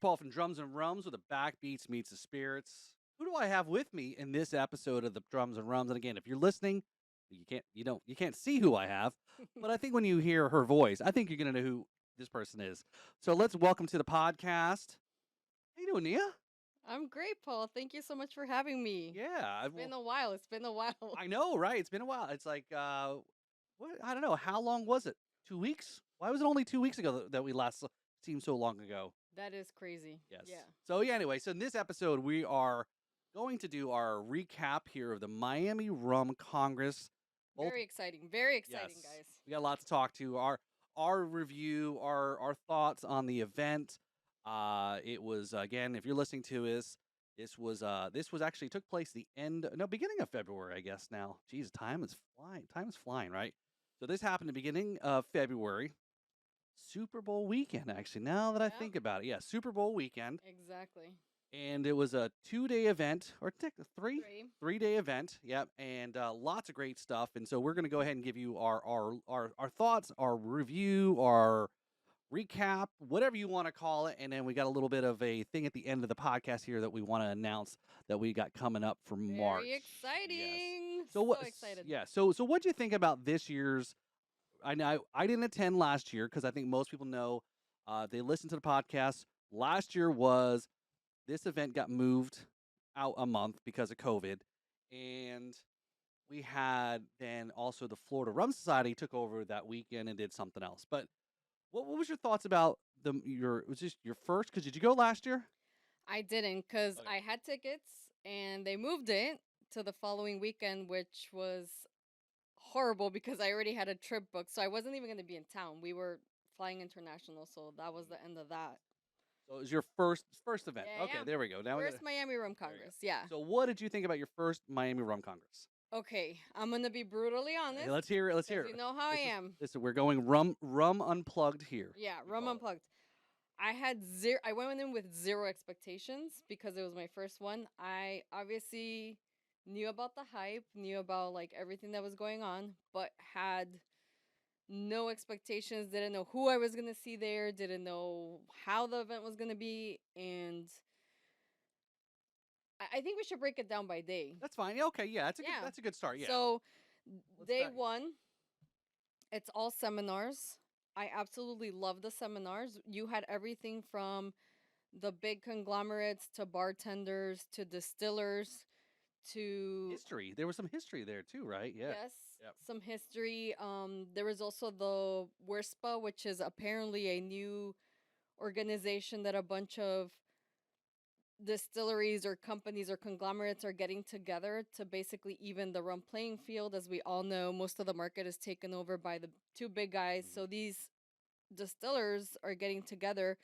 Paul from Drums and Rums, with the backbeats meets the spirits. Who do I have with me in this episode of the Drums and Rums? And again, if you're listening, you can't see who I have, but I think when you hear her voice, I think you're gonna know who this person is. So let's welcome to the podcast. How you doing, Nia? I'm great, Paul. Thank you so much for having me. Yeah, It's been a while. It's been a while. I know, right? It's been a while. It's like, what? I don't know. How long was it? 2 weeks? Why was it only 2 weeks ago that we last seemed so long ago? That is crazy. Yes. Yeah. So yeah. Anyway, so in this episode, we are going to do our recap here of the Miami Rum Congress. Both Very exciting. Very yes, exciting, guys. we got a lot to talk to. Our review, our thoughts on the event. It was again, if you're listening to this was actually took place the beginning of February, I guess now. Jeez, time is flying. Time is flying, right? So this happened the beginning of February. Super Bowl weekend, actually. Now that I Yep. think about it, yeah, Super Bowl weekend, Exactly. and it was a 2 day event, or three, Three. 3 day event. Yep, and lots of great stuff. And so we're going to go ahead and give you our thoughts, our review, our recap, whatever you want to call it. And then we got a little bit of a thing at the end of the podcast here that we want to announce that we got coming up for Very March. Yes. exciting. So So what? excited. Yeah. So what do you think about this year's? I know I didn't attend last year because I think most people know they listened to the podcast. Last year was this event got moved out a month because of COVID, and we had then also the Florida Rum Society took over that weekend and did something else. But what was your thoughts about was this your first? Because did you go last year? I didn't because Okay. I had tickets and they moved it to the following weekend, which was horrible because I already had a trip booked. So I wasn't even going to be in town. We were flying international. So that was the end of that. So it was your first event. Yeah, Okay, yeah. there we go. Now we got First Miami Rum there we go. Congress. Yeah. So what did you think about your first Miami Rum Congress? Okay, I'm gonna be brutally Hey, honest, let's hear it. Let's hear because it. you know how I This is am. we're going rum unplugged here. Yeah, We Rum call it. Unplugged. I had zero. I went in with zero expectations because it was my first one. I obviously knew about the hype, knew about like everything that was going on, but had no expectations. Didn't know who I was gonna see there. Didn't know how the event was gonna be, and I think we should break it down by day. That's fine. Yeah, okay, yeah, Yeah. that's a good start. Yeah. So Let's day dive. one, it's all seminars. I absolutely love the seminars. You had everything from the big conglomerates to bartenders to distillers to History. There was some history there too, right? Yeah. yes, Yep. some history. There was also the WIRSPA, which is apparently a new organization that a bunch of distilleries or companies or conglomerates are getting together to basically even the rum playing field. As we all know, most of the market is taken over by the two big guys. Mhm. So these distillers are getting together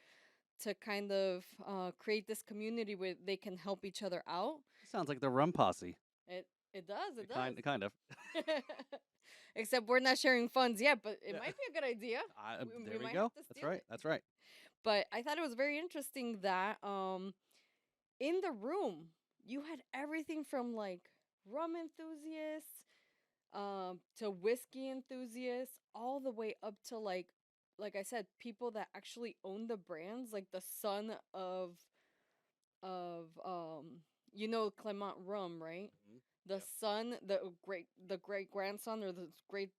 to kind of create this community where they can help each other out. Sounds like the rum posse. It does, it Kind of. does. Except we're not sharing funds yet, but it Yeah. might be a good idea. There We we might have go. to That's steal right. it. That's right. But I thought it was very interesting that in the room you had everything from like rum enthusiasts to whiskey enthusiasts, all the way up to like I said, people that actually own the brands, like the son of you know Clement Rum, right? Mhm. The Yep. son, the great grandson or the great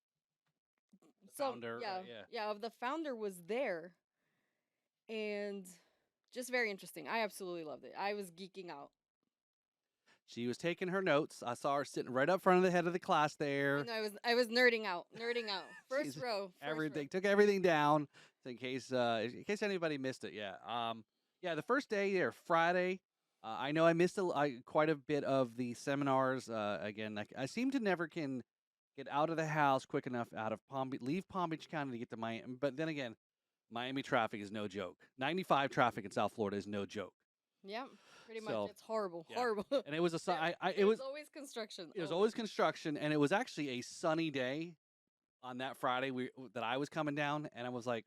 The some founder, yeah, right? Yeah. yeah, of the founder was there, and just very interesting. I absolutely loved it. I was geeking out. She was taking her notes. I saw her sitting right up front of the head of the class I there. know I was nerding out, nerding out. First She's row, first row. everything took everything down in case anybody missed it. Yeah. Yeah, the first day there, Friday. I know I missed quite a bit of the seminars. Again, I seem to never can get out of the house quick enough out of leave Palm Beach County to get to Miami. But then again, Miami traffic is no joke. 95 traffic in South Florida is no joke. Yep, pretty much. So It's horrible, yeah, horrible. and it was it There's was always construction. it was Always. always construction, and it was actually a sunny day on that Friday that I was coming down, and I was like,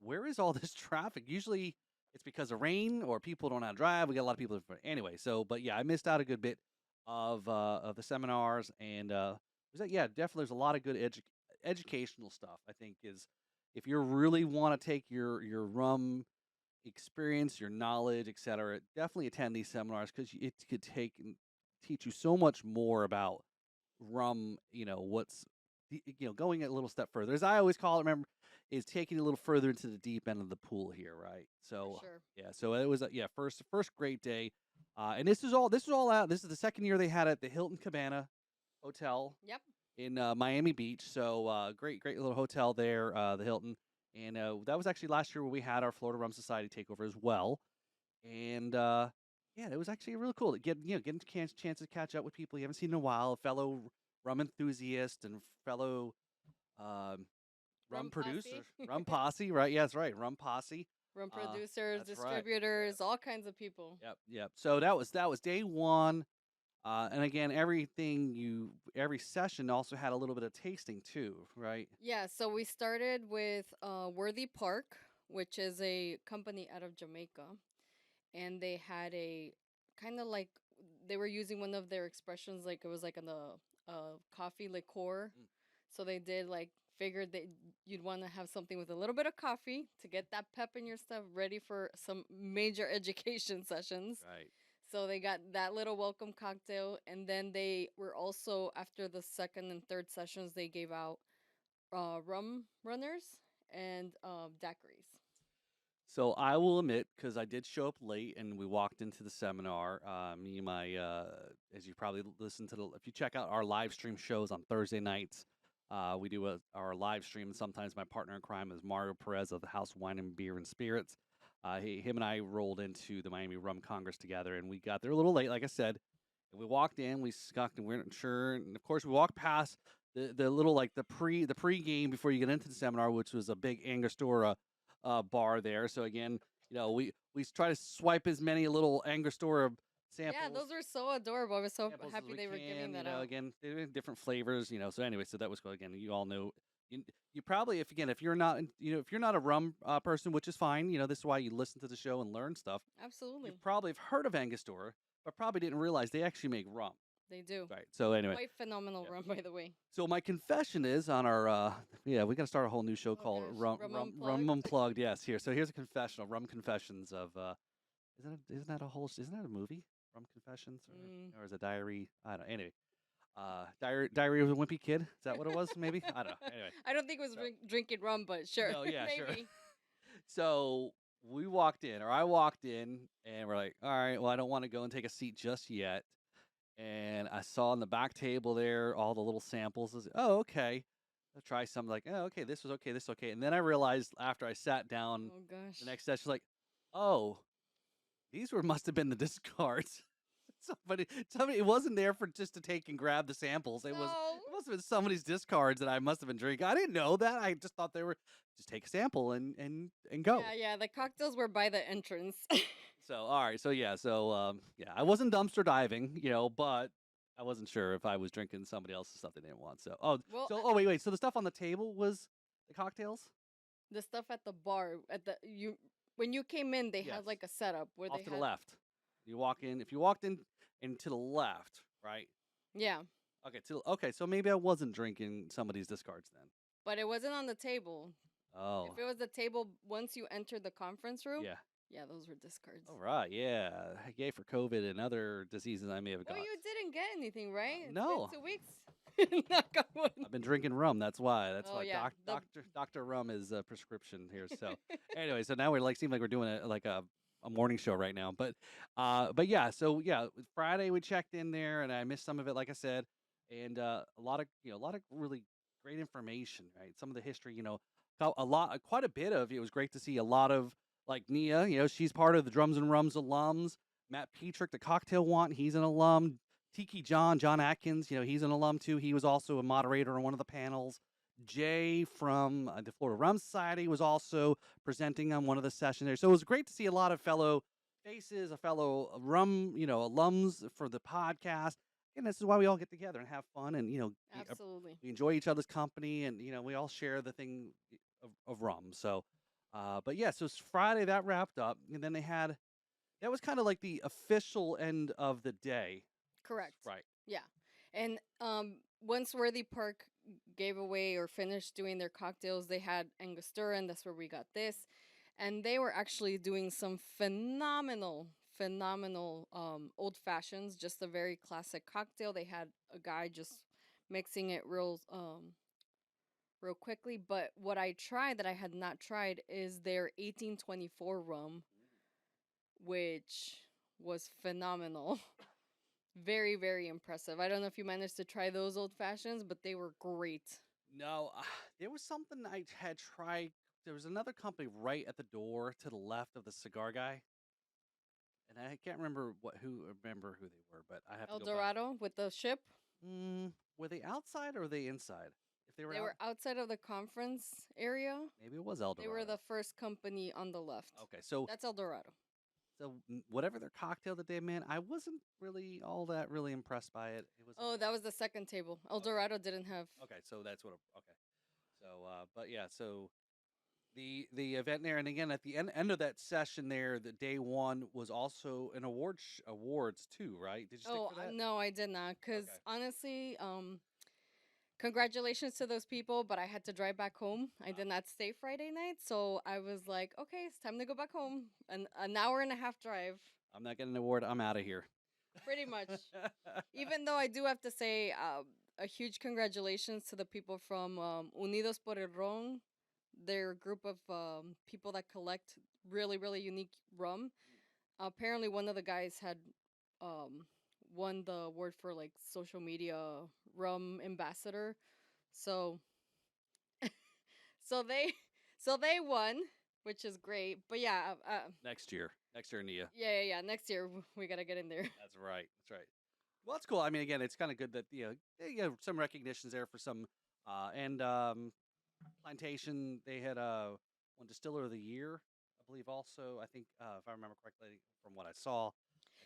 "Where is all this traffic?" Usually, it's because of rain or people don't know how to drive. We got a lot of people anyway. So, but yeah, I missed out a good bit of the seminars, and yeah, definitely there's a lot of good educational stuff. I think is if you really want to take your rum experience, your knowledge, etc., definitely attend these seminars because it could take and teach you so much more about rum. What's going a little step further, as I always call it. Remember, is taking a little further into the deep end of the pool here, right? For So sure. yeah, so it was first great day, and this is all out. This is the second year they had it at the Hilton Cabana Hotel Yep. in Miami Beach. So great little hotel there, the Hilton. And that was actually last year where we had our Florida Rum Society takeover as well. And yeah, it was actually really cool to getting a chance to catch up with people you haven't seen in a while, fellow rum enthusiasts and fellow um, rum Rum posse. producers, rum posse, right? Yeah, that's right, rum posse. Rum producers, That's right. distributors, all kinds of people. Yep. So that was day one. And again, every session also had a little bit of tasting too, right? Yeah, so we started with Worthy Park, which is a company out of Jamaica, and they had a kind of like they were using one of their expressions, like it was like coffee liqueur. Mm. So they did like figured that you'd want to have something with a little bit of coffee to get that pep in your stuff, ready for some major education sessions. Right. So they got that little welcome cocktail, and then they were also, after the second and third sessions, they gave out rum runners and daiquiris. So I will admit, because I did show up late and we walked into the seminar. Me and my, as you probably listen to if you check out our live stream shows on Thursday nights, we do our live stream. And sometimes my partner in crime is Mario Perez of the House Wine and Beer and Spirits. Him and I rolled into the Miami Rum Congress together, and we got there a little late, like I said. And we walked in, we scuffed, and we weren't sure. And of course, we walked past the little like the pre game before you get into the seminar, which was a big Angostura bar there. So again, we try to swipe as many little Angostura Yeah, samples those were so adorable. I was so samples as happy we they were giving can. that out. Again, they're in different flavors. So anyway, so that was cool. Again, you all know. You probably, if you're not, if you're not a rum person, which is fine. This is why you listen to the show and learn stuff. You Absolutely. probably have heard of Angostura, but probably didn't realize they actually make rum. They do. Right. So anyway, Quite phenomenal yeah. rum, by the way. So my confession is on our we got to start a whole new show Oh called gosh, Rum Rum Unplugged. Unplugged. Yes, here. So here's a confessional, Rum Confessions of isn't that a movie? Rum Confessions, Mm. or is it Diary? I don't know. Anyway, Diary of a Wimpy Kid. Is that what it was? Maybe I don't know. Anyway, I don't think it was so, drinking rum, but sure, no, yeah, sure. maybe. So we walked in, or I walked in, and we're like, all right, well, I don't want to go and take a seat just yet. And I saw on the back table there all the little samples. I was, oh, okay. I'll try some. Like, oh, okay, this was okay, this was okay. And then I realized after I sat down Oh gosh. the next session, like, oh, these must have been the discards. Somebody, it wasn't there for just to take and grab the samples. It No. must have been somebody's discards that I must have been drinking. I didn't know that. I just thought they were just take a sample and go. Yeah. The cocktails were by the entrance. So all right, so yeah, I wasn't dumpster diving, but I wasn't sure if I was drinking somebody else's stuff they didn't want. So Well, wait, so the stuff on the table was the cocktails? the stuff at the bar, at the you when you came in, they Yes, had like a setup where off they to the had. left. You walk in. If you walked in and to the left, right? Yeah, Okay, so maybe I wasn't drinking somebody's discards then. but it wasn't on the table. Oh, If it was the table once you entered the conference room, yeah. yeah, those were discards. All right, yeah. Yay for COVID and other diseases I may have Well, got. you didn't get anything, right? It's No. been 2 weeks. Knock on wood. I've been drinking rum. That's why. Oh, yeah, Doctor Rum is a prescription here. So anyway, so now we're like seem like we're doing a morning show right now. But yeah. So yeah, Friday we checked in there, and I missed some of it, like I said, and a lot of really great information. Right, some of the history. Quite a bit of it was great to see a lot of like Nia. She's part of the Drums and Rums alums. Matt Petrick, the cocktail want, he's an alum. Tiki John Atkins, he's an alum too. He was also a moderator on one of the panels. Jay from the Florida Rum Society was also presenting on one of the sessions there. So it was great to see a lot of fellow faces, a fellow rum, alums for the podcast. And this is why we all get together and have fun, and Absolutely. we enjoy each other's company, and we all share the thing of rum. So, but yeah, so it's Friday that wrapped up, and then that was kind of like the official end of the day. Correct. Right. Yeah. And once Worthy Park gave away or finished doing their cocktails, they had Angostura, and that's where we got this. and they were actually doing some phenomenal old fashions, just a very classic cocktail. They had a guy just mixing it real quickly. But what I tried that I had not tried is their 1824 rum, which was phenomenal. Very, very impressive. I don't know if you managed to try those old fashions, but they were great. No, there was something I had tried. There was another company right at the door to the left of the cigar guy, and I can't remember who they were, but I have to El go back. Dorado with the ship. Were they outside or were they inside? If they were They out, were outside of the conference area. maybe it was El They were the Dorado. first company on the left. Okay, so That's El Dorado. whatever their cocktail that they made, I wasn't really all that really impressed by it. It was a Oh, little that was the second table. El okay. Dorado didn't have. Okay, so that's what. Okay, so but yeah, so the event there, and again at the end of that session there, the day one was also an awards too, right? Did you stick Oh for that? no, I did not. Cause Okay, honestly, congratulations to those people, but I had to drive back home. I did not stay Friday night, so I was like, okay, it's time to go back home. An hour and a half drive, I'm not getting an award. I'm out of here. pretty much. Even though I do have to say, a huge congratulations to the people from Unidos por el Ron. They're a group of people that collect really, really unique rum. Apparently, one of the guys had um, won the award for like social media rum ambassador. So, so they, so they won, which is great. But yeah, Next year, Nia. yeah. Next year we gotta get in there. That's right. That's right. Well, that's cool. I mean, again, it's kind of good that some recognitions there for some and plantation. They had one distiller of the year, I believe. Also, I think if I remember correctly from what I saw.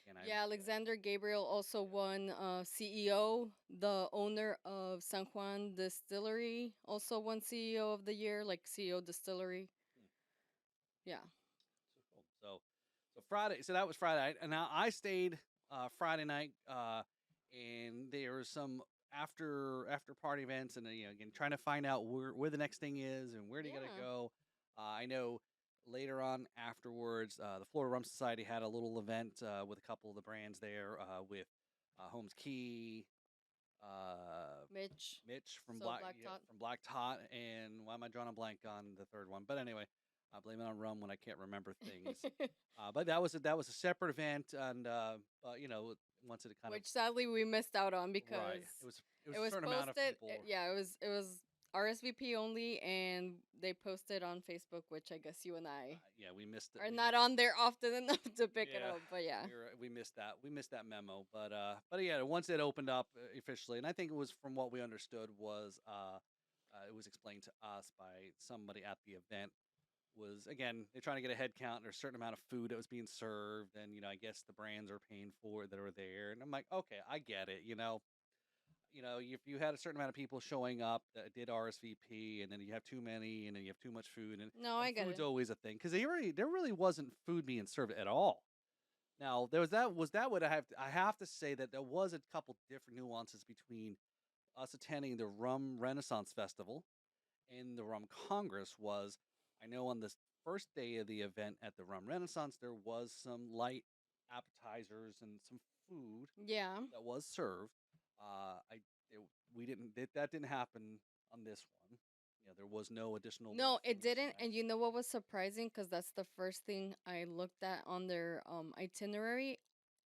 Again, I Yeah, Alexander Gabriel also won CEO. The owner of San Juan Distillery also won CEO of the year, like CEO Distillery. hmm, Yeah. so cool. So Friday. So that was Friday night, and now I stayed Friday night, and there was some after party events, and again trying to find out where the next thing is and where do you got to Yeah. go. I know later on afterwards, the Florida Rum Society had a little event with a couple of the brands there with Holmes Key, Mitch. Mitch So Black Tot. from Black Tot, and why am I drawing a blank on the third one? But anyway, I blame it on rum when I can't remember things. But that was a separate event, and but once it kind of Which sadly we missed out on right, because it was it a was certain amount of posted. people. Yeah, it was RSVP only, and they posted on Facebook, which I guess you and I Yeah, we missed it. are not on there often enough to pick it Yeah, up. But yeah, we missed that. We missed that memo. But yeah, once it opened up officially, and I think it was from what we understood was it was explained to us by somebody at the event was again they're trying to get a head count. There's a certain amount of food that was being served, and I guess the brands are paying for it that are there. And I'm like, okay, I get it. If you had a certain amount of people showing up that did RSVP, and then you have too many, and then you have too much food, and no, I get food's it. always a thing because there really wasn't food being served at all. Now there was that what I have to say that there was a couple different nuances between us attending the Rum Renaissance Festival and the Rum Congress was I know on this first day of the event at the Rum Renaissance there was some light appetizers and some food Yeah. that was served. I it, we didn't that didn't happen on this one. There was no additional little No, it food or didn't. And snacks. you know what was surprising? Because that's the first thing I looked at on their itinerary.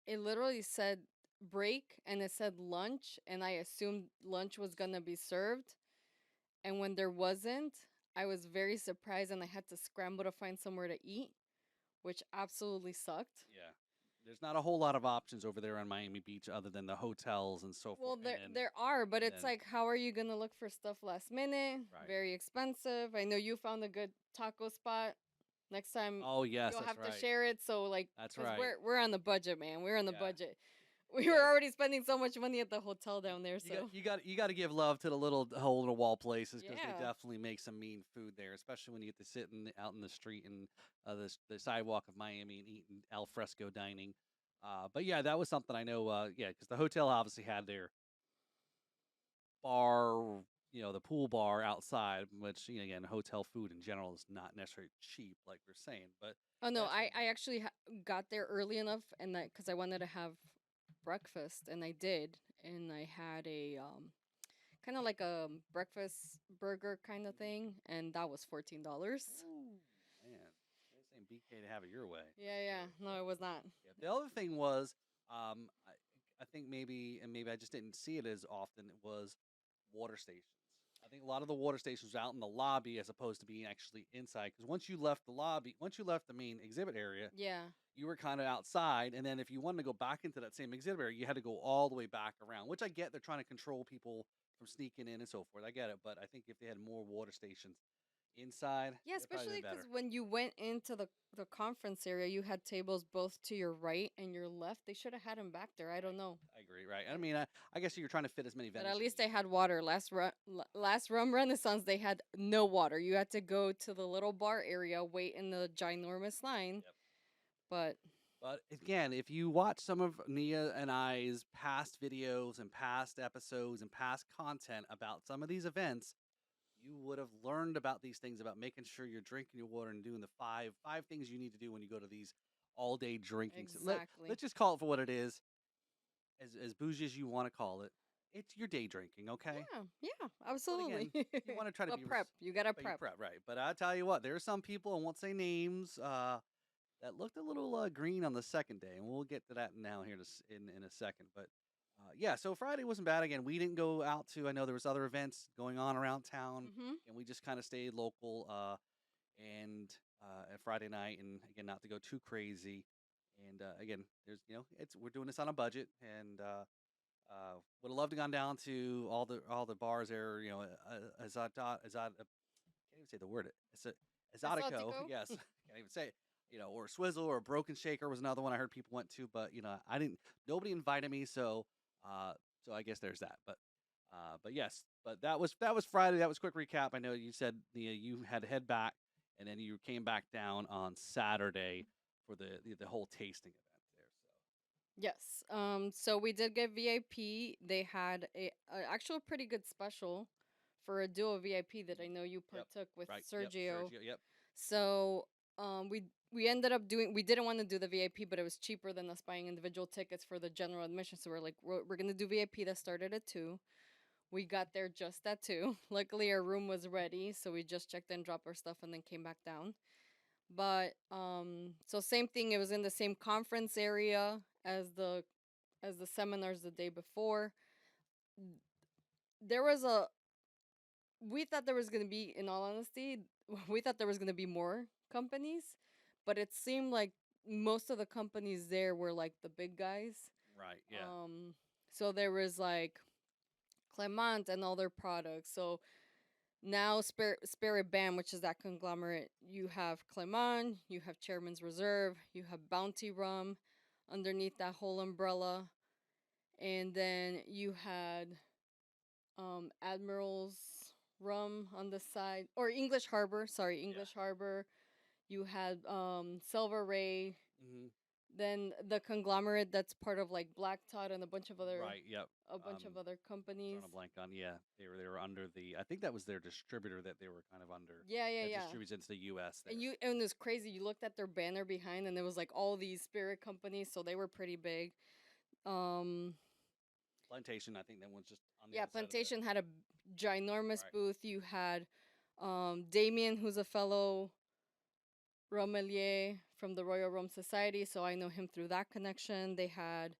It literally said break and it said lunch, and I assumed lunch was gonna be served. And when there wasn't, I was very surprised, and I had to scramble to find somewhere to eat, which absolutely sucked. Yeah. There's not a whole lot of options over there on Miami Beach other than the hotels and so Well, forth. there are, but And it's then like, how are you gonna look for stuff last minute? right. Very expensive. I know you found a good taco spot. Next time, Oh yes, you'll that's have to right. share it. So like, That's cause right. we're on the budget, man. We're on the Yeah. budget. We were Yeah. already spending so much money at the hotel down there. So You got to give love to the little hole in the wall places because they yeah, definitely make some mean food there, especially when you get to sit out in the street and the sidewalk of Miami and eat al fresco dining. But yeah, that was something I know. Yeah, because the hotel obviously had their bar the pool bar outside, which again, hotel food in general is not necessarily cheap, like we're saying, but Oh no, that's I actually got there early enough, and that because I wanted to have breakfast, and I did, and I had a kind of like a breakfast burger kind of thing, and that was $14. ooh, man, this ain't BK to have it your way for Yeah, yeah. sure. No, it was not. Yeah. The other thing was, I think maybe I just didn't see it as often. It was water stations. I think a lot of the water stations were out in the lobby as opposed to being actually inside. Because once you left the main exhibit area, Yeah. you were kind of outside. And then if you wanted to go back into that same exhibit area, you had to go all the way back around. Which I get, they're trying to control people from sneaking in and so forth. I get it, but I think if they had more water stations inside, Yeah, it'd probably especially been because better. when you went into the conference area, you had tables both to your right and your left. They should have had them back there. I don't Right. know. I agree. Right. I mean, I guess you're trying to fit as many But vendors at as least you they had water. Last Rum Renaissance, they had no water. You had to go to the little bar area, wait in the ginormous line. Yep. But But again, if you watch some of Nia and I's past videos and past episodes and past content about some of these events, you would have learned about these things about making sure you're drinking your water and doing the five things you need to do when you go to these all day drinking. exactly. Let's just call it for what it is, as bougie as you want to call it. It's your day drinking, okay? Yeah, yeah, But absolutely. again, you want to try to But be, prep. You gotta but you prep. prep right. But I tell you what, there are some people, I won't say names, that looked a little green on the second day, and we'll get to that now here in a second. But yeah, so Friday wasn't bad. Again, we didn't go out to. I know there was other events going on around town, Mhm. and we just kind of stayed local. And at Friday night, and again, not to go too crazy. And again, there's it's we're doing this on a budget, and would have loved to gone down to all the bars there. Can't even say the word. It's a Exotico. Exotico. Yes, can't even say it. Or Swizzle or Broken Shaker was another one I heard people went to, but I didn't. Nobody invited me, uh, so I guess there's that. But yes, but that was Friday. That was quick recap. I know you said you had to head back, and then you came back down on Saturday for the whole tasting event there. Yes. So we did get VIP. They had a actual pretty good special for a duo VIP that I know you Yep. partook with Right. Yep. Sergio. Sergio. Yep. So we ended up doing. We didn't want to do the VIP, but it was cheaper than us buying individual tickets for the general admission. So we're like, we're gonna do VIP. That started at 2. We got there just at 2. Luckily, our room was ready, so we just checked in, dropped our stuff, and then came back down. But so same thing. It was in the same conference area as the seminars the day before. There was a We thought there was gonna be, in all honesty, we thought there was gonna be more companies, but it seemed like most of the companies there were like the big guys. Right. Yeah. So there was like Clement and all their products. So now Spirit Bam, which is that conglomerate, you have Clement, you have Chairman's Reserve, you have Bounty Rum underneath that whole umbrella, and then you had Admiral's Rum on the side, or English Harbor. Sorry, Yeah. English Harbor. You had Silver Ray. Hmm. Then the conglomerate that's part of like Black Tot and Right. Yep. a bunch of other companies. Drawing a blank on. Yeah, they were under the. I think that was their distributor that they were kind of under. Yeah, yeah, That yeah. distributes into the U.S. there. And it was crazy. You looked at their banner behind, and there was like all these spirit companies, so they were pretty big. Um, Plantation, I think that one's just on the yeah, other side of the. Plantation had a ginormous Right. booth. You had Damien, who's a fellow Romelier from the Royal Rum Society, so I know him through that connection. They had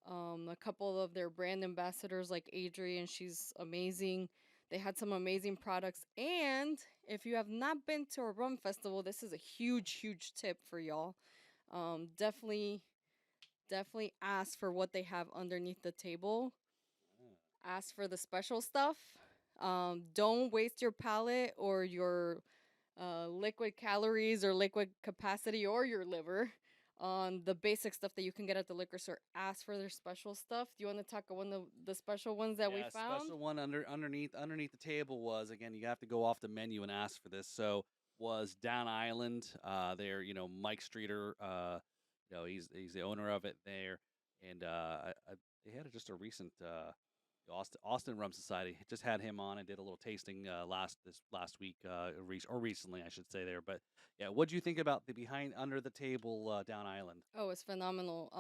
a couple of their brand ambassadors like Adrian, she's amazing. They had some amazing products. And if you have not been to a rum festival, this is a huge, huge tip for y'all. Definitely, definitely ask for what they have underneath the table. Ah, Ask for the special stuff. Don't waste your palate or your liquid calories or liquid capacity or your liver on the basic stuff that you can get at the liquor store. Ask for their special stuff. Do you want to talk about one of the special ones that we yeah, found? special one underneath the table was, again, you have to go off the menu and ask for this. So was Down Island. There, Mike Streeter. He's the owner of it there, and they had just a recent Austin Rum Society. Just had him on. I did a little tasting last week, or recently, I should say there. But yeah, what do you think about the behind under the table down island? Oh, it's phenomenal.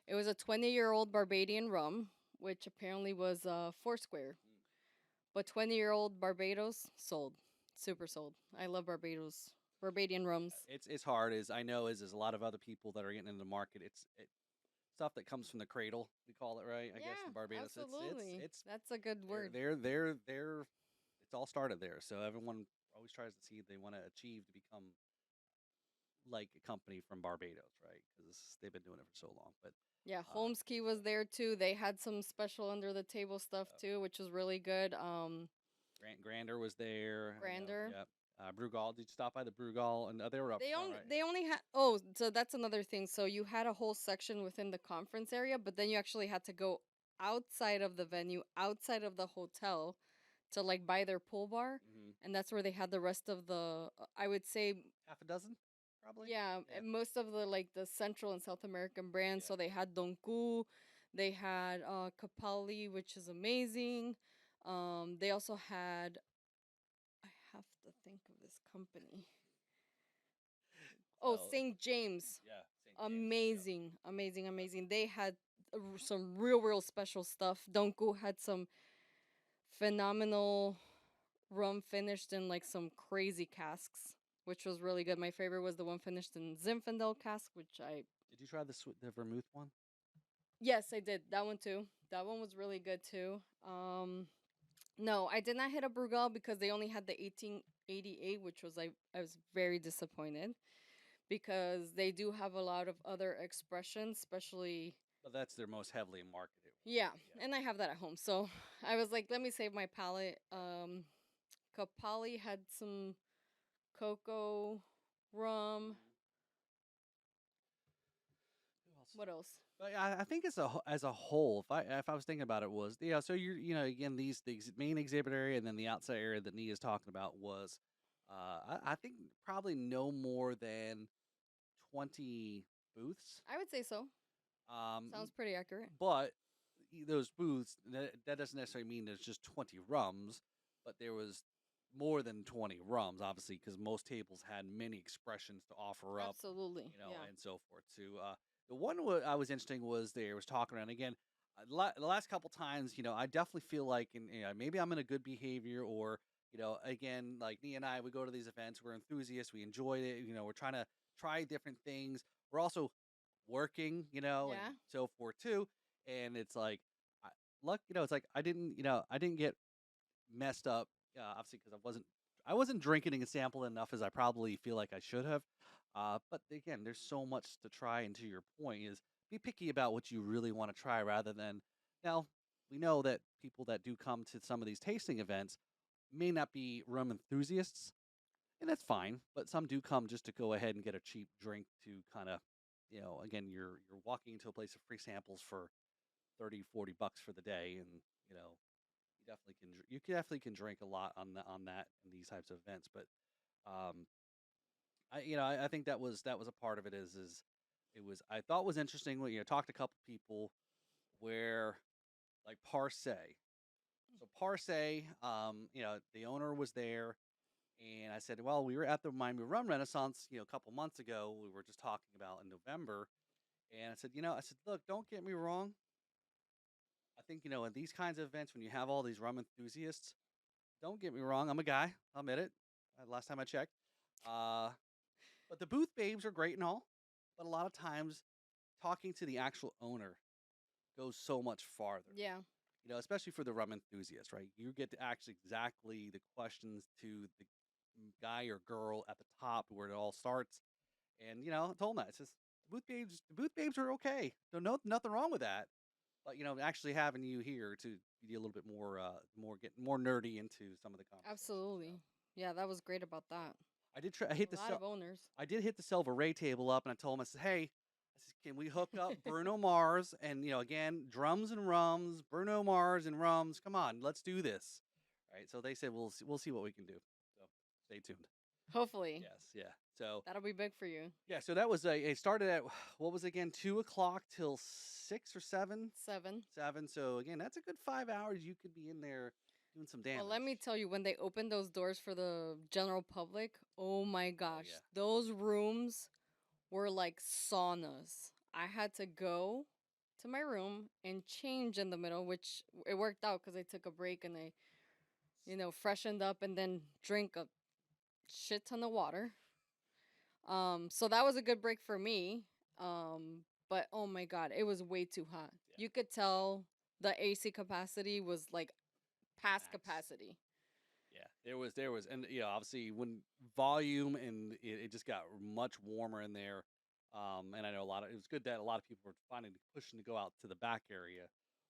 It was a 20-year-old Barbadian rum, which apparently was Foursquare. But 20-year-old Barbados sold, super sold. I love Barbados, Barbadian rums. It's hard. As I know, is a lot of other people that are getting into the market. Stuff that comes from the cradle. We call it, right? I guess in Yeah, Barbados, absolutely. it's That's a good word. they're it's all started there. So everyone always tries to see they want to achieve to become like a company from Barbados, right? Because they've been doing it for so long. But Yeah, uh, Holmes Key was there too. They had some special under the table stuff too, which was really good. Grander was there. I know. Grander. Yep. Brugal. Did you stop by the Brugal? And they were up front, right? They only had, oh, so that's another thing. So you had a whole section within the conference area, but then you actually had to go outside of the venue, outside of the hotel, to like buy their pool bar, and that's where they had the rest of the I would say, Half a dozen, probably. yeah, Yeah. and most of the like the Central and South American brands. Yeah. So they had Donku, they had Kapali, which is amazing. They also had, I have to think of this company. Oh, So St. James. yeah, St. James. Amazing, amazing, amazing. They had some real special stuff. Donku had some phenomenal rum finished in like some crazy casks, which was really good. My favorite was the one finished in Zinfandel cask, which I, Did you try the vermouth one? yes, I did that one too. That one was really good too. No, I did not hit a Brugal because they only had the 1888, which was like, I was very disappointed because they do have a lot of other expressions, especially, But that's their most heavily marketed one. yeah, and I have that at home. So I was like, let me save my palate. Kapali had some cocoa rum. Who else? What else? But I think as a whole, if I was thinking about it, was yeah. So again the main exhibit area and then the outside area that Nia is talking about was, I think probably no more than 20 booths. I would say so. Um, Sounds pretty accurate. but those booths, that doesn't necessarily mean there's just 20 rums, but there was more than 20 rums, obviously, because most tables had many expressions to offer up, Absolutely. Yeah. and so forth too. The one I was interesting was there was talking around again. The last couple times, I definitely feel like, and maybe I'm in a good behavior, or again, like Nia and I, we go to these events, we're enthusiasts, we enjoy it. We're trying to try different things. We're also working, and Yeah. so forth too. And it's like, I, luck, it's like I didn't get messed up, obviously because I wasn't drinking and sampling enough as I probably feel like I should have. But again, there's so much to try, and to your point is be picky about what you really want to try rather than now. We know that people that do come to some of these tasting events may not be rum enthusiasts, and that's fine. But some do come just to go ahead and get a cheap drink to kind of, again, you're walking into a place of free samples for 30-40 bucks for the day, and you definitely can drink a lot on that in these types of events. But um, I think that was a part of it. Is it was I thought was interesting when talked to a couple people where like Parse. So Parse, the owner was there, and I said, well, we were at the Miami Rum Renaissance, a couple months ago. We were just talking about in November, and I said, look, don't get me wrong. I think in these kinds of events when you have all these rum enthusiasts, don't get me wrong. I'm a guy. I'll admit it. Last time I checked, uh, but the booth babes are great and all, but a lot of times talking to the actual owner goes so much farther. Yeah. Especially for the rum enthusiast, right? You get to ask exactly the questions to the guy or girl at the top where it all starts. And I told him that. It says the booth babes are okay. Nothing wrong with that. But actually having you here to be a little bit get more nerdy into some of the conversations. So Absolutely. Yeah, that was great about that. I did try. I hit A lot of owners. I did hit the Silver Ray table up, and I told him, I said, hey, can we hook up Bruno Mars and again drums and rums, Bruno Mars and rums? Come on, let's do this. All right. So they said we'll see what we can do. So stay tuned. Hopefully. Yes, yeah. So That'll be big for you. yeah, so that was it started at what was it again 2 o'clock till 6 or 7, 7. 7. So again, that's a good 5 hours. You could be in there doing some Well, damage. let me tell you, when they opened those doors for the general public, oh my Oh gosh, yeah, those rooms were like saunas. I had to go to my room and change in the middle, which it worked out because I took a break and I, freshened up and then drank a shit ton of water. So that was a good break for me. But oh my god, it was way too hot. yeah, You could tell the AC capacity was like past max. capacity. Yeah, there was, and obviously when volume and it just got much warmer in there. And I know it was good that a lot of people were finding pushing to go out to the back area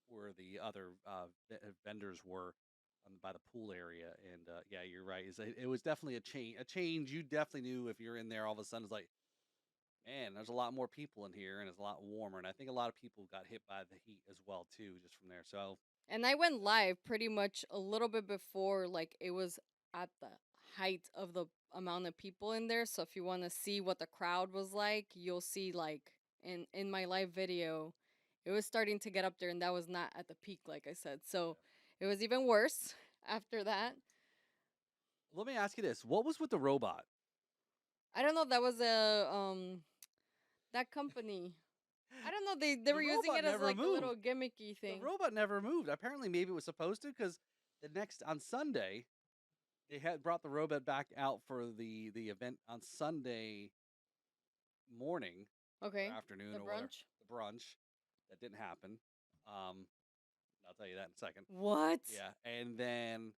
where the other vendors were by the pool area. And yeah, you're right. It was definitely a change. A change. You definitely knew if you're in there all of a sudden. It's like, man, there's a lot more people in here, and it's a lot warmer. And I think a lot of people got hit by the heat as well too, just from there. So And I went live pretty much a little bit before like it was at the height of the amount of people in there. So if you want to see what the crowd was like, you'll see like in my live video, it was starting to get up there and that was not at the peak like I said. So it was even worse after that. let me ask you this: what was with the robot? I don't know, that was a that company. I don't know, they The were using robot it as never like a moved. little gimmicky The thing. robot never moved. Apparently, maybe it was supposed to because the next on Sunday they had brought the robot back out for the event on Sunday morning or Okay. afternoon The or whatever, brunch. the brunch. That didn't happen. Um, I'll tell you that in a second. What? Yeah, and then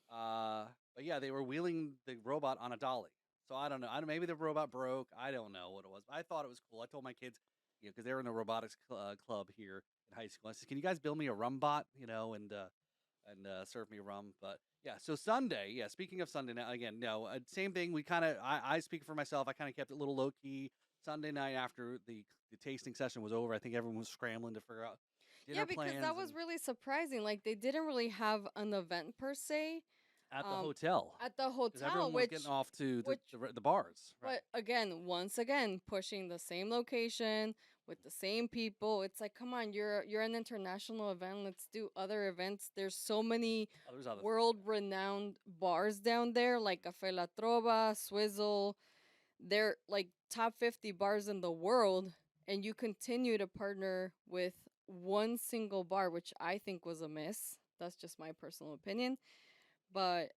but yeah, they were wheeling the robot on a dolly. So I don't know. I don't, maybe the robot broke. I don't know what it was. But I thought it was cool. I told my kids, because they were in the robotics club here in high school. I said, "Can you guys build me a rum bot? And serve me rum." But yeah, so Sunday. Yeah, speaking of Sunday night again. No, same thing. We kind of. I speak for myself. I kind of kept it a little low key. Sunday night after the tasting session was over, I think everyone was scrambling to figure out Yeah, dinner because plans that and was really surprising. Like they didn't really have an event per se at the um hotel at the because hotel, everyone was getting off to which the bars. Right. but again, once again, pushing the same location with the same people. It's like, come on, you're an international event. Let's do other events. There's so many Oh, there's other things. world renowned bars down there like Cafe La Trova, Swizzle. They're like top 50 bars in the world, and you continue to partner with one single bar, which I think was a miss. That's just my personal opinion. But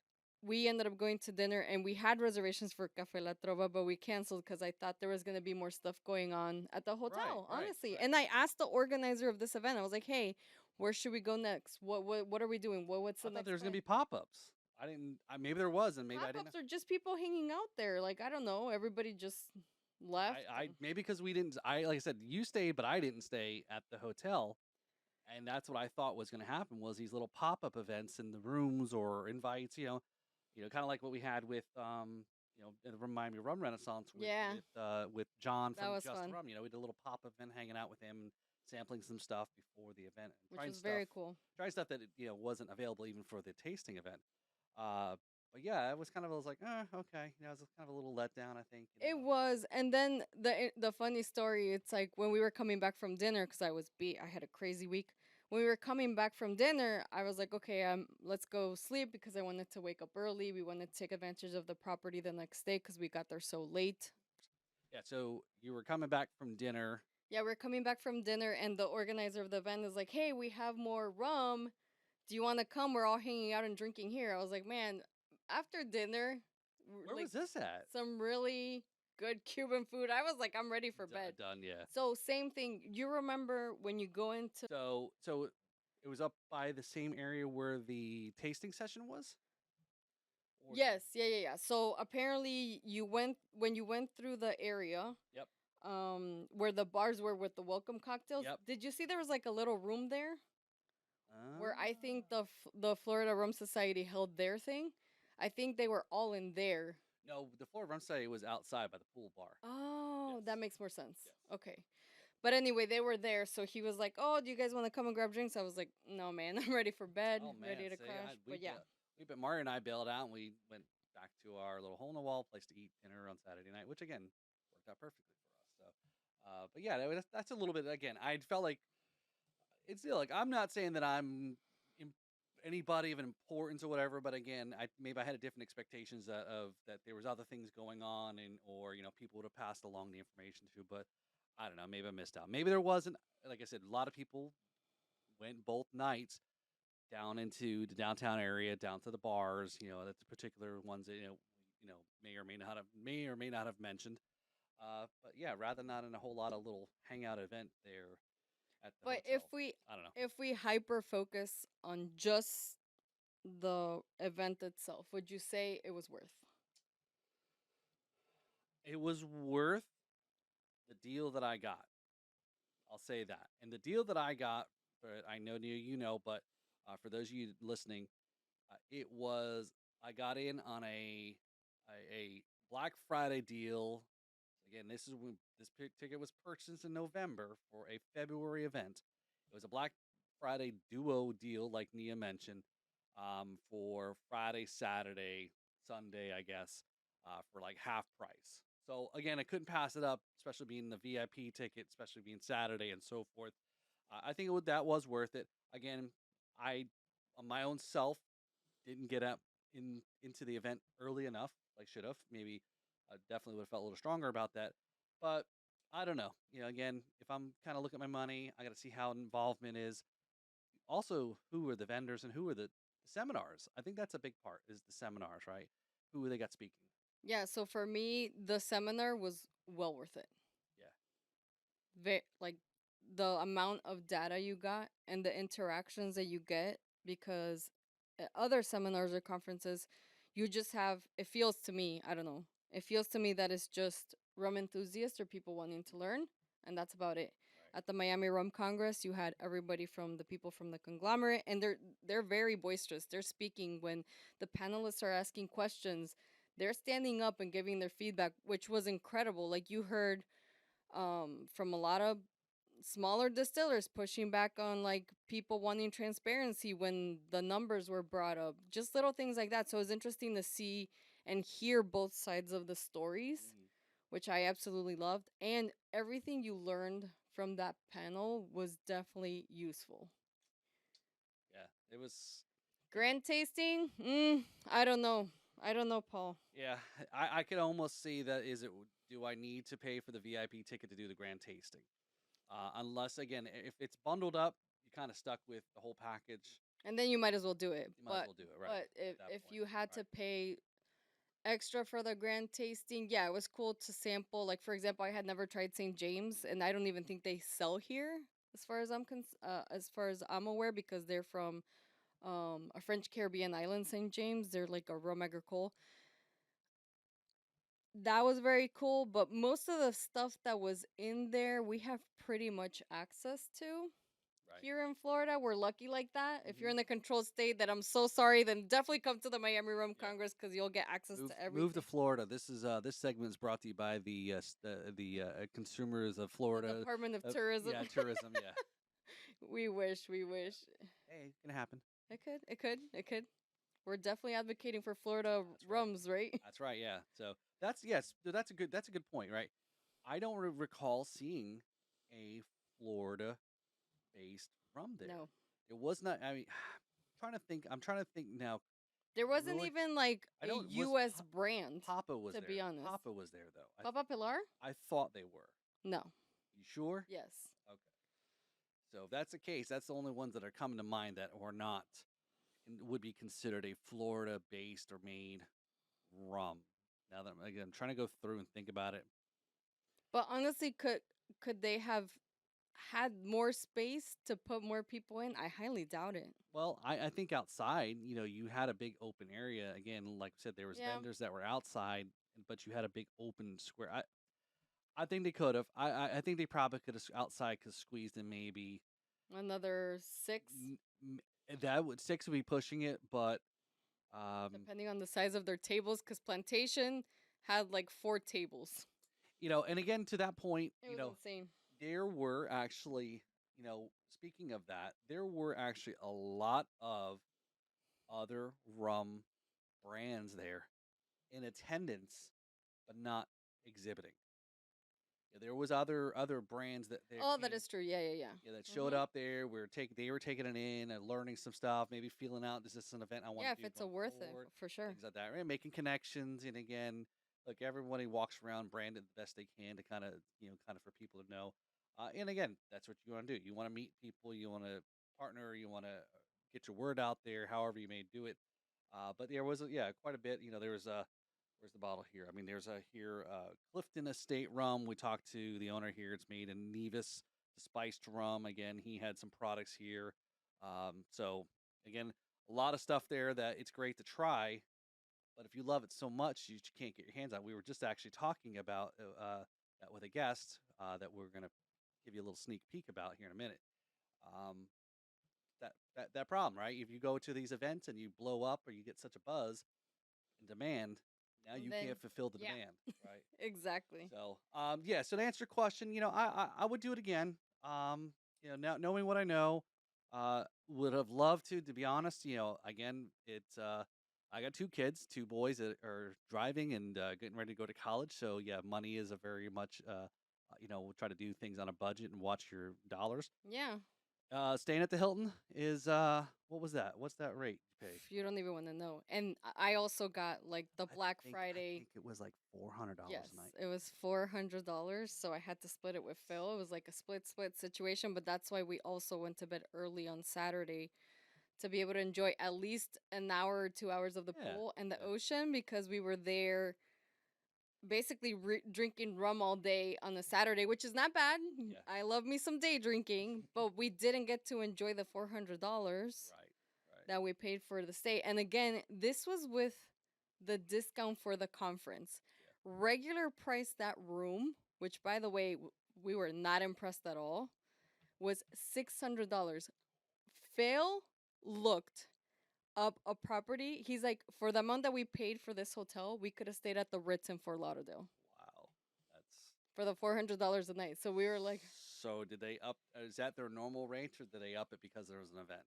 we ended up going to dinner and we had reservations for Cafe La Trova, but we canceled because I thought there was going to be more stuff going on at the Right, hotel, right, honestly. right. And I asked the organizer of this event, I was like, hey, where should we go next? What are we doing? What's I the thought next there was gonna plan? be pop ups. I didn't. Maybe there was, and maybe I Pop didn't know. ups are just people hanging out there. Like, I don't know. Everybody just left. I maybe because we didn't. I like I said, you stayed, but I didn't stay at the hotel, and that's what I thought was gonna happen was these little pop up events in the rooms or invites. Kind of like what we had with the Miami Rum Renaissance with Yeah, with John that from was Just fun, Rum. We did a little pop up event hanging out with him, sampling some stuff before the event, and which was very cool. trying stuff that wasn't available even for the tasting event. Uh, but yeah, it was kind of I was like, okay, it was kind of a little letdown. I think It was, and then the funny story. It's like when we were coming back from dinner because I was beat. I had a crazy week. When we were coming back from dinner, I was like, okay, let's go sleep because I wanted to wake up early. We wanted to take advantage of the property the next day because we got there so late. Yeah, so you were coming back from dinner. Yeah, we're coming back from dinner, and the organizer of the event is like, hey, we have more rum. Do you want to come? We're all hanging out and drinking here. I was like, man, after dinner, Where like was this at? some really good Cuban food. I was like, I'm ready for bed. Done, yeah. So same thing. You remember when you go into So it was up by the same area where the tasting session was? Or Yes, yeah. So apparently you went when you went through the area Yep. where the bars were with the welcome cocktails. Yep. Did you see there was like a little room there where I think Ah. the Florida Rum Society held their thing? I think they were all in there. No, the floor run study was outside by the pool bar. Oh, Yes. that makes more sense. Yes. Okay. But anyway, they were there, so he was like, "Oh, do you guys want to come and grab drinks?" I was like, "No, man, I'm ready for bed, Oh man, ready to see, crash." But yeah, we but Mario and I bailed out and we went back to our little hole in the wall place to eat dinner on Saturday night, which again worked out perfectly for us. So, but yeah, that's a little bit. Again, I felt like it's still like I'm not saying that im- anybody of importance or whatever, but again, maybe I had a different expectations of that there was other things going on, and or people would have passed along the information to. But I don't know, maybe I missed out. Maybe there wasn't. Like I said, a lot of people went both nights down into the downtown area, down to the bars. That's the particular ones that may or may not have mentioned. But yeah, rather not in a whole lot of little hangout event there at the But hotel. I don't know. if we hyper focus on just the event itself, would you say it was worth? It was worth the deal that I got. I'll say that. And the deal that I got, but I know but for those of you listening, it was I got in on a Black Friday deal. Again, this is when this ticket was purchased in November for a February event. It was a Black Friday duo deal, like Nia mentioned, for Friday, Saturday, Sunday, I guess, for like half price. So again, I couldn't pass it up, especially being the VIP ticket, especially being Saturday and so forth. I think that was worth it. Again, I on my own self didn't get up into the event early enough. Like should have maybe. I definitely would have felt a little stronger about that. But I don't know. Again, if I'm kind of looking at my money, I got to see how involvement is. Also, who are the vendors and who are the seminars? I think that's a big part is the seminars, right? Who they got speaking? Yeah, so for me, the seminar was well worth it. Yeah. Like the amount of data you got and the interactions that you get, because at other seminars or conferences, you just have, it feels to me, I don't know, it feels to me that it's just rum enthusiasts or people wanting to learn, and that's about it. Right. At the Miami Rum Congress, you had everybody from the people from the conglomerate, and they're very boisterous. They're speaking when the panelists are asking questions. They're standing up and giving their feedback, which was incredible. Like you heard from a lot of smaller distillers pushing back on like people wanting transparency when the numbers were brought up, just little things like that. So it was interesting to see and hear both sides of the stories, Mhm. which I absolutely loved, and everything you learned from that panel was definitely useful. Yeah. It was. Grand tasting, I don't know, Paul. Yeah, I could almost see that. Do I need to pay for the VIP ticket to do the grand tasting? Unless again, if it's bundled up, you're kind of stuck with the whole package. And then you might as well do it. You might as well do it, right? But At that if point, you had right? to pay extra for the grand tasting, yeah, it was cool to sample. Like for example, I had never tried St. James, and I don't even think they sell here, as far as I'm aware, because they're from a French Caribbean island, St. James. They're like a rum agricole. That was very cool, but most of the stuff that was in there, we have pretty much access to. Right. Here in Florida, we're lucky like that. If you're Hmm. in the controlled state, that I'm so sorry, then definitely come to the Miami Rum Yeah. Congress because you'll get access to Move to everything. Florida. This segment is brought to you by the consumers of The Florida. Department of Tourism. Yeah, tourism. Yeah. We wish, we wish. Hey, it's gonna happen. It could. We're definitely advocating for Florida That's right. rums, right? That's right. Yeah. So that's a good point, right? I don't recall seeing a Florida based rum there. No. It was not. I mean, trying to think. I'm trying to think now. There wasn't Really, even like I a don't. Was US brand, Papa was to there? be honest. Papa was there though. Papa Pilar? I thought they were. No. You sure? Yes. Okay. So if that's the case, that's the only ones that are coming to mind that are not and would be considered a Florida based or made rum. Now that again, I'm trying to go through and think about it. But honestly, could they have had more space to put more people in? I highly doubt it. Well, I think outside, you had a big open area. Again, like I said, there was Yeah. vendors that were outside, but you had a big open square. I think they could have. I think they probably could have outside could squeezed in maybe Another six, that would six would be pushing it, but depending on the size of their tables, because Plantation had like 4 tables. and again to that point, It was insane. there were actually, speaking of that, there were actually a lot of other rum brands there. in attendance, but not exhibiting. Yeah, there was other brands that Oh, that came, is true. Yeah, yeah, yeah, that yeah. showed up there. They were taking it in and learning some stuff, maybe feeling out, is this an event I want Yeah, to if do it's a going worth it, forward, for sure. things like that, right? Making connections, and again, look, everybody walks around branded the best they can to kind of kind of for people to know. And again, that's what you want to do. You want to meet people, you want to partner, you want to get your word out there, however you may do it. But there was quite a bit. There was a where's the bottle here? I mean, there's a here Clifton Estate rum. We talked to the owner here. It's made in Nevis, the spiced rum. Again, he had some products here. So again, a lot of stuff there that it's great to try. But if you love it so much, you just can't get your hands on. We were just actually talking about that with a guest that we're going to give you a little sneak peek about here in a minute. Um, that problem, right? If you go to these events and you blow up or you get such a buzz and demand, now And you then, can't fulfill the yeah, demand, right? exactly. So, yeah. So to answer your question, I would do it again. Now knowing what I know, would have loved to be honest. Again, it's I got two kids, two boys that are driving and getting ready to go to college. So yeah, money is a very much we'll try to do things on a budget and watch your dollars. Yeah. Staying at the Hilton is what was that? What's that rate you paid? You don't even want to know. And I also got like the I Black I Friday. think it was like $400 Yes, a night. it was $400, so I had to split it with Phil. It was like a split situation, but that's why we also went to bed early on Saturday to be able to enjoy at least an hour or 2 hours of the Yeah, pool and the yeah, ocean because we were there basically drinking rum all day on a Saturday, which is not bad. yeah. I love me some day drinking, but we didn't get to enjoy the $400 Right, right. that we paid for the stay. And again, this was with the discount for the conference. Yeah. Regular price that room, which by the way, we were not impressed at all, was $600. Phil looked up a property. He's like, for the amount that we paid for this hotel, we could have stayed at the Ritz in Fort Lauderdale Wow, that's for the $400 a night. So we were like, so. Did they up? Is that their normal range, or did they up it because there was an event?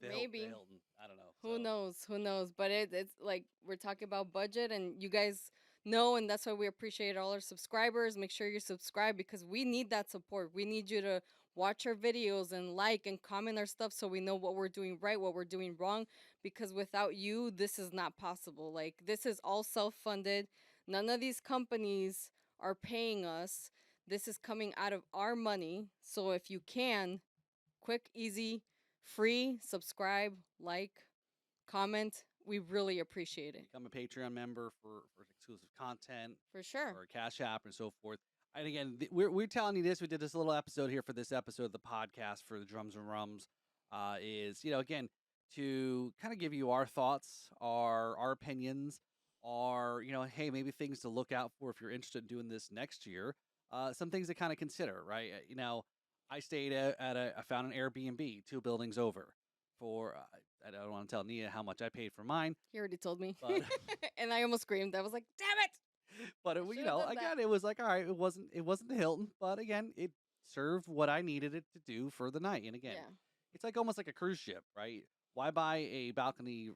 The maybe. Hilton. I don't know. Who So knows? Who knows? But it's like we're talking about budget, and you guys know, and that's why we appreciate all our subscribers. Make sure you subscribe because we need that support. We need you to watch our videos and like and comment our stuff so we know what we're doing right, what we're doing wrong. Because without you, this is not possible. Like this is all self-funded. None of these companies are paying us. This is coming out of our money. So if you can, quick, easy, free, subscribe, like, comment. We really appreciate it. become a Patreon member for exclusive content, For sure. or a Cash App, and so forth. And again, we're telling you this. We did this little episode here for this episode of the podcast for the Drums and Rums. Is again to kind of give you our thoughts, our opinions, our hey, maybe things to look out for if you're interested in doing this next year. Some things to kind of consider, right? I stayed I found an Airbnb 2 buildings over for I don't want to tell Nia how much I paid for mine, He already told me. but And I almost screamed. I was like, damn it. but I should have done that. again, it was like, all right, it wasn't the Hilton, but again, it served what I needed it to do for the night. And again, Yeah. it's like almost like a cruise ship, right? Why buy a balcony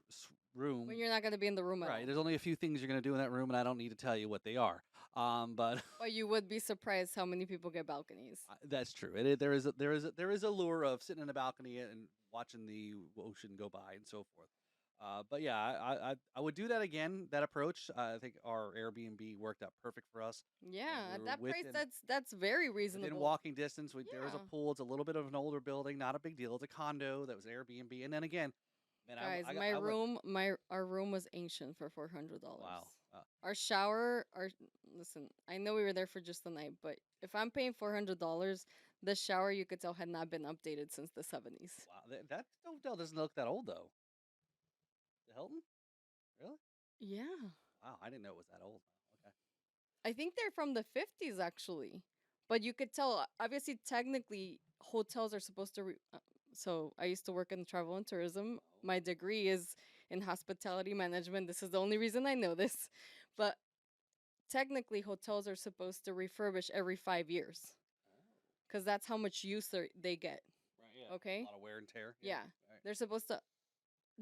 room? When you're not going to be in the room at Right. all. There's only a few things you're going to do in that room, and I don't need to tell you what they are. But But you would be surprised how many people get balconies. that's true. There is a lure of sitting in a balcony and watching the ocean go by and so forth. But yeah, I would do that again. That approach, I think our Airbnb worked out perfect for us. Yeah, We at were that price, within that's very within reasonable. walking distance. There is a Yeah. pool. It's a little bit of an older building, not a big deal. It's a condo that was Airbnb. And then again, man, Guys, I went. our room was ancient for $400. Wow. Our shower, our listen, I know we were there for just the night, but if I'm paying $400, the shower you could tell had not been updated since the 70s. Wow. That hotel doesn't look that old though. The Hilton, really? Yeah. Wow, I didn't know it was that old. Okay. I think they're from the 50s actually. But you could tell obviously technically hotels are supposed to so I used to work in travel and tourism. My degree is in hospitality management. This is the only reason I know this. But technically hotels are supposed to refurbish every 5 years cuz that's how much use they get. Right. Yeah. A Okay? lot of wear and tear. Yeah. Yeah. Right. They're supposed to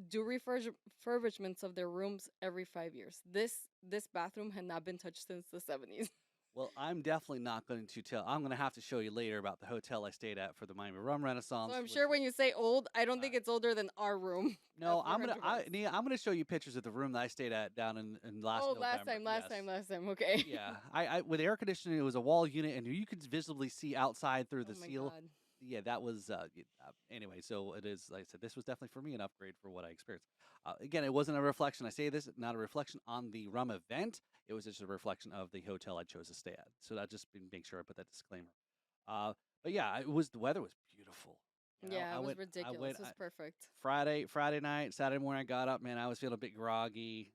do refurbishments of their rooms every 5 years. This bathroom had not been touched since the 70s. Well, I'm definitely not going to tell. I'm going to have to show you later about the hotel I stayed at for the Miami Rum So Renaissance, I'm which sure when you say old, I don't uh, think it's older than our room no, at 400 bucks. Nia, I'm gonna show you pictures of the room that I stayed at down in last Oh, last November. time, last Yes, time, last time. Okay. yeah. I with air conditioning, it was a wall unit, and you could visibly see outside through Oh the my seal. god. Yeah, that was anyway. So it is. Like I said, this was definitely for me an upgrade for what I experienced. Again, it wasn't a reflection. I say this not a reflection on the rum event. It was just a reflection of the hotel I chose to stay at. So that just make sure I put that disclaimer. Uh, but yeah, it was the weather was beautiful. And Yeah, I it was went. I ridiculous. went. It was perfect. Friday night, Saturday morning, I got up, man. I was feeling a bit groggy,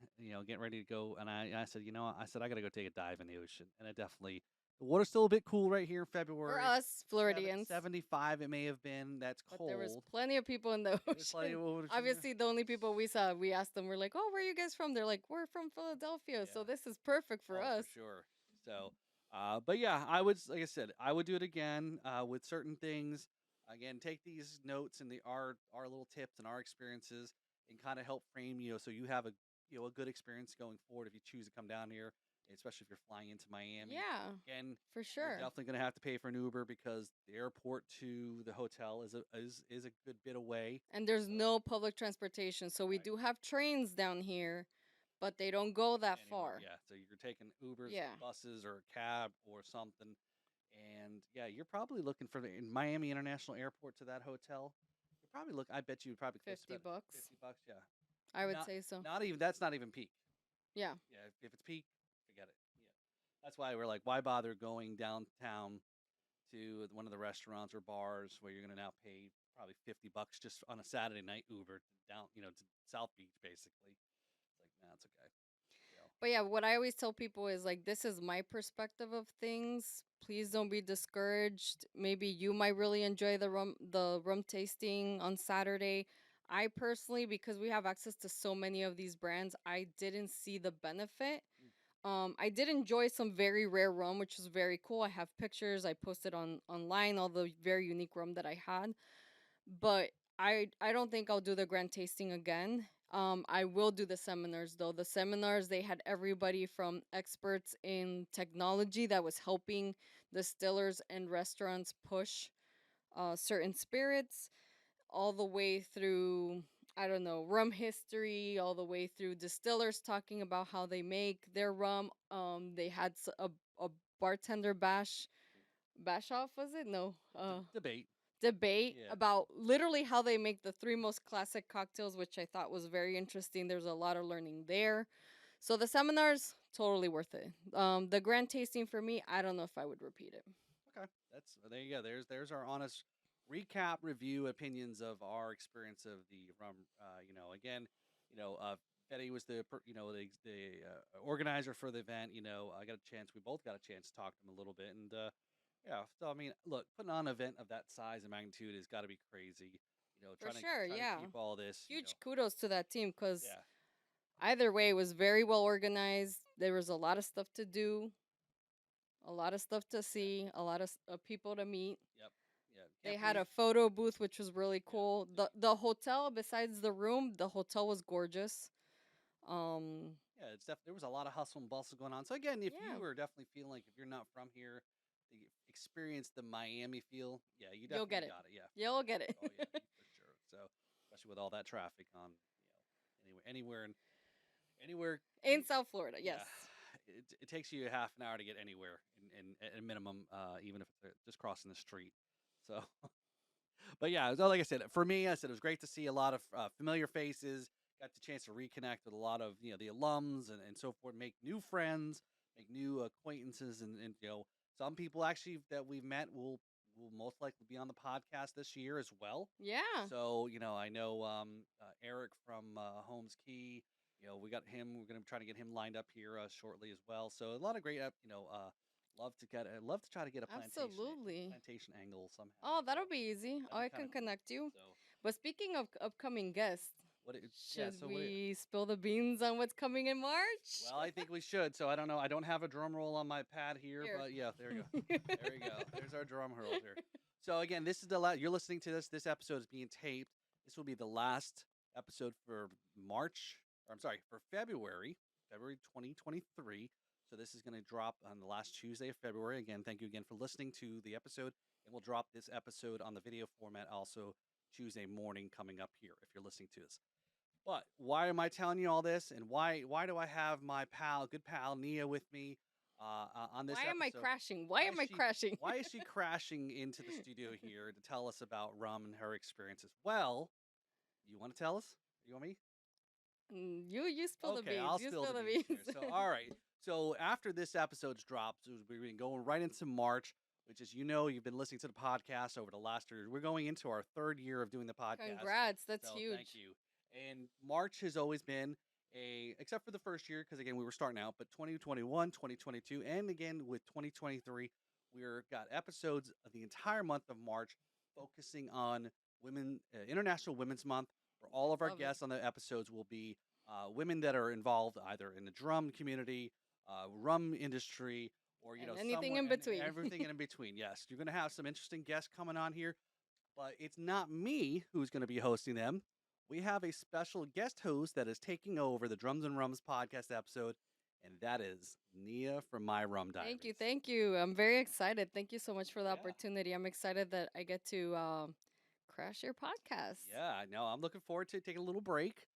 getting ready to go. And I said, I said, I got to go take a dive in the ocean. And it definitely, the water's still a bit cool right here in For February. us Floridians. 75, it may have been. That's But there was cold. plenty of people in the There was plenty ocean. of ocean there. Obviously, the only people we saw, we asked them, we're like, oh, where are you guys from? They're like, we're from Philadelphia. So Yeah. this is perfect for Oh, for us. sure. So, but yeah, like I said, I would do it again with certain things. Again, take these notes and our little tips and our experiences and kind of help frame so you have a good experience going forward if you choose to come down here, especially if you're flying into Miami. Yeah, Again, for you're sure. definitely going to have to pay for an Uber because the airport to the hotel is a good bit away. And there's So, no public transportation. So we right. do have trains down here, but they don't go that Anywhere. far. Yeah. So you're taking Ubers, Yeah, buses, or a cab or something. And yeah, you're probably looking for the in Miami International Airport to that hotel. You're probably look. I bet you probably close to 50 about bucks. $50. Yeah. I would Not say so. not even that's not even peak. Yeah, Yeah. If it's peak, forget it. Yeah. That's why we're like, why bother going downtown to one of the restaurants or bars where you're gonna now pay probably $50 just on a Saturday night Uber down, to South Beach basically. It's like, nah, it's okay. So, but yeah, what I always tell people is like, this is my perspective of things. Please don't be discouraged. Maybe you might really enjoy the rum tasting on Saturday. I personally, because we have access to so many of these brands, I didn't see the benefit. mm, I did enjoy some very rare rum, which was very cool. I have pictures. I posted on online all the very unique rum that I had, but I don't think I'll do the grand tasting again. I will do the seminars though. The seminars, they had everybody from experts in technology that was helping distillers and restaurants push certain spirits, all the way through, I don't know, rum history, all the way through distillers talking about how they make their rum. They had a bartender bash off, was it? No. debate. Debate Yeah. about literally how they make the three most classic cocktails, which I thought was very interesting. There's a lot of learning there. So the seminars, totally worth it. The grand tasting for me, I don't know if I would repeat it. Okay, that's there you go. There's our honest recap, review, opinions of our experience of the rum. Again, Betty was the organizer for the event. I got a chance. We both got a chance to talk to him a little bit, and yeah. So I mean, look, putting on an event of that size and magnitude has got to be crazy. For Trying to sure, try to yeah. keep all this. Huge kudos to that team because Yeah, either way, it was very well organized. There was a lot of stuff to do, a lot of stuff to yeah, see, a lot of people to meet. yep, yeah. They Can't had please. a photo booth, which was really Yeah, cool. The hotel, besides the room, the hotel was gorgeous. yeah, it's definitely there was a lot of hustle and bustle going on. So again, if Yeah, you are definitely feeling like if you're not from here, to experience the Miami feel, yeah, you you'll get definitely it. got it. Yeah, for You'll sure. get it. Oh yeah, for sure. So especially with all that traffic on, anywhere and anywhere, In South Florida, yes. yeah, it takes you a half an hour to get anywhere in at a minimum, even if it's just crossing the street. So but yeah, so like I said, for me, I said it was great to see a lot of familiar faces. Got the chance to reconnect with a lot of the alums and so forth, make new friends, make new acquaintances, and some people actually that we've met will most likely be on the podcast this year as well. Yeah, So I know Eric from Holmes Key. We got him. We're going to try to get him lined up here shortly as well. So a lot of great, love to try to get a absolutely. plantation angle somehow. Oh, So that'll be easy. Oh, that'd be I kind can of cool. connect you. So But speaking of upcoming guests, yeah. should So we spill the beans on what's coming in March? well, I think we should. So I don't know. I don't have a drum roll on my pad here, Here. but yeah, there you go. There you go. There's our drum roll here. So again, this is you're listening to this. This episode is being taped. This will be the last episode for March, or I'm sorry, for February 2023. So this is going to drop on the last Tuesday of February. Again, thank you again for listening to the episode, and we'll drop this episode on the video format also Tuesday morning coming up here if you're listening to this. But why am I telling you all this, and why do I have my good pal Nia with me on this Why am I episode? crashing? Why Why is am I she crashing? why is she crashing into the studio here to tell us about rum and her experiences? Well, you want to tell us? You want me? You spill the Okay, beans. I'll You spill spill the the beans here. beans. So, all right. So after this episode's dropped, we're going going right into March, which is you've been listening to the podcast over the last year. We're going into our third year of doing the podcast. Congrats, that's So thank huge. you. And March has always been except for the first year, because again we were starting out, but 2021, 2022, and again with 2023, we're got episodes of the entire month of March focusing on International Women's Month. Where all of our Love it. guests on the episodes will be women that are involved either in the drum community, rum industry, or And anything somewhere, in and between. everything in between. Yes, you're going to have some interesting guests coming on here, but it's not me who's going to be hosting them. We have a special guest host that is taking over the Drums and Rums podcast episode, and that is Nia from My Rum Thank you, Diaries. thank you. I'm very excited. Thank you so much for the Yeah. opportunity. I'm excited that I get to crash your podcast. Yeah, I know. I'm looking forward to taking a little break.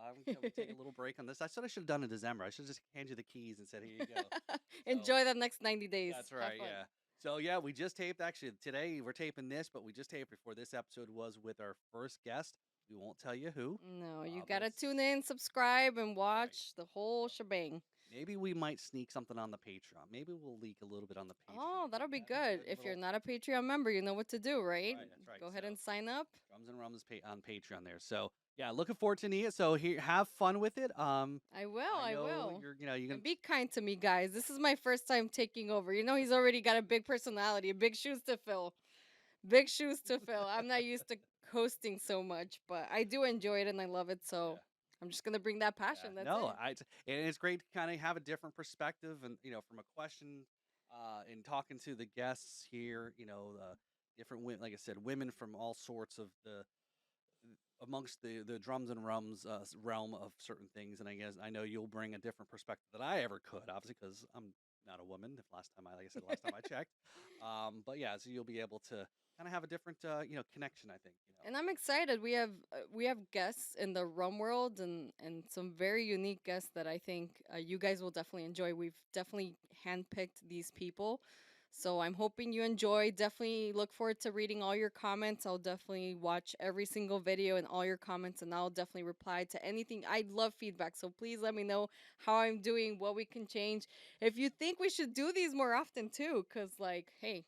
I'm going to take a little break on this. I said I should have done it in December. I should have just handed you the keys and said, "Here you go." So, Enjoy the next 90 days. that's Have right. fun. Yeah. So yeah, we just taped. Actually, today we're taping this, but we just taped before this episode was with our first guest. We won't tell you who. No, you But gotta it's tune in, subscribe, and right. watch the whole So shebang. maybe we might sneak something on the Patreon. Maybe we'll leak a little bit on the Oh, Patreon. that'll be That'd be good. good. If you're Little not a Patreon member, you know what to do, right? right. That's right. Go ahead So and sign up. Drums and Rums on Patreon there. So yeah, looking forward to Nia. So here, have fun with it. I will. I I know will. you're gonna. And be kind to me, guys. This is my first time taking over. You know, he's already got a big personality, big shoes to fill. Big shoes to fill. I'm not used to hosting so much, but I do enjoy it and I love it. So Yeah. I'm just gonna bring that Yeah, passion. That's no, it. and it's great to kind of have a different perspective, and from a question, and talking to the guests here, different women, like I said, women from all sorts of amongst the drums and rums realm of certain things, and I guess I know you'll bring a different perspective than I ever could, obviously, because I'm not a woman. If last time like I said, last time I checked, but yeah, so you'll be able to kind of have a different, connection, I think. And I'm excited. We have guests in the rum world and some very unique guests that I think you guys will definitely enjoy. We've definitely handpicked these people, so I'm hoping you enjoy. Definitely look forward to reading all your comments. I'll definitely watch every single video and all your comments, and I'll definitely reply to anything. I love feedback, so please let me know how I'm doing, what we can change. If you think we should do these more often too, cause like, hey,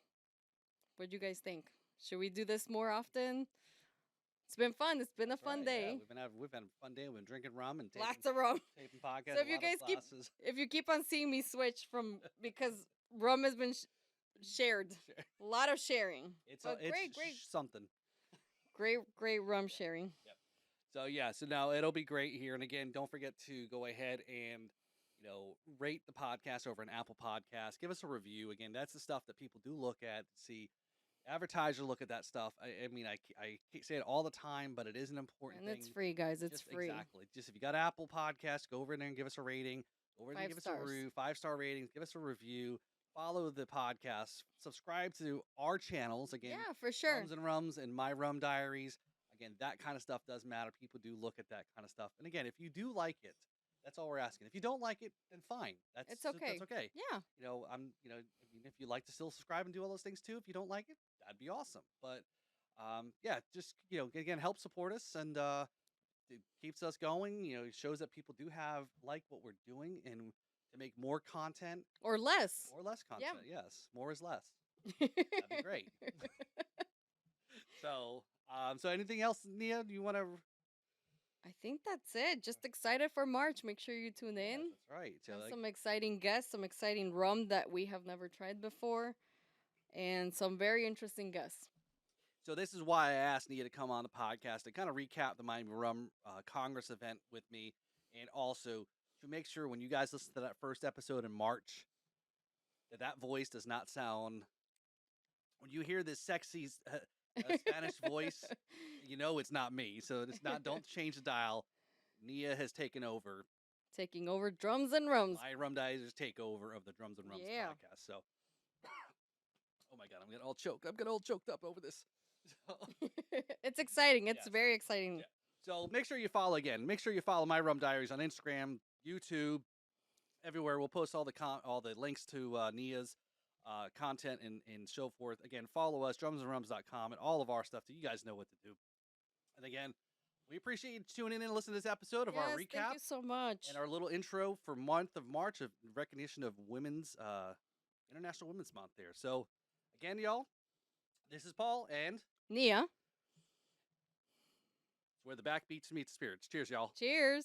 what do you guys think? Should we do this more often? It's been fun. It's been a That's fun right. Yeah, day. we've had a fun day. We've been drinking rum and Lots of rum. taping podcasts, So a lot of glasses. if you keep on seeing me switch from because rum has been shared, a lot of sharing. But Something. great rum sharing. Yep. So yeah, so now it'll be great here. And again, don't forget to go ahead and rate the podcast over an Apple Podcast. Give us a review. Again, that's the stuff that people do look at. See, advertisers look at that stuff. I mean, I can't say it all the time, but it is an important And thing. it's free, guys. It's free. Exactly. Just if you got Apple Podcasts, go over there and give us a rating. Go over there and 5 give us stars. a review. 5-star ratings. Give us a review. Follow the podcast. Subscribe to our channels. Again, Yeah, for sure. Rums and Rums and My Rum Diaries. Again, that kind of stuff does matter. People do look at that kind of stuff. And again, if you do like it, that's all we're asking. If you don't like it, then fine. It's okay. That's okay. Yeah. I mean, if you like to still subscribe and do all those things too, if you don't like it, that'd be awesome. But yeah, just again, help support us, and it keeps us going. It shows that people do have like what we're doing, and to make more content Or less. or less content. Yeah. Yes, more is less. That'd be great. So anything else, Nia? Do you want to? I think that's it. Just excited for March. Make sure you tune in. Yes, that's right. So, Have some exciting guests, some exciting rum that we have never tried before, and some very interesting guests. So this is why I asked Nia to come on the podcast to kind of recap the Miami Rum Congress event with me, and also to make sure when you guys listen to that first episode in March, that voice does not sound. When you hear this sexy a Spanish voice, you know it's not me. So it's not. Don't change the dial. Nia has taken over Taking over drums and rums. my Rum Diaries takeover of the Drums and Rums Yeah. podcast. So, oh my god, I'm getting all choked. I'm getting all choked up over this. So, It's exciting. It's yes. very exciting. Yeah. So make sure you follow again. Make sure you follow My Rum Diaries on Instagram, YouTube, everywhere. We'll post all the links to Nia's content and so forth. Again, follow us, drumsandrums.com, and all of our stuff. So you guys know what to do. And again, we appreciate you tuning in and listening to this episode of our Yes, recap thank you so much. and our little intro for month of March of recognition of Women's International Women's Month there. So again, y'all, this is Paul, and Nia. it's where the backbeats meet the spirits. Cheers, y'all. Cheers.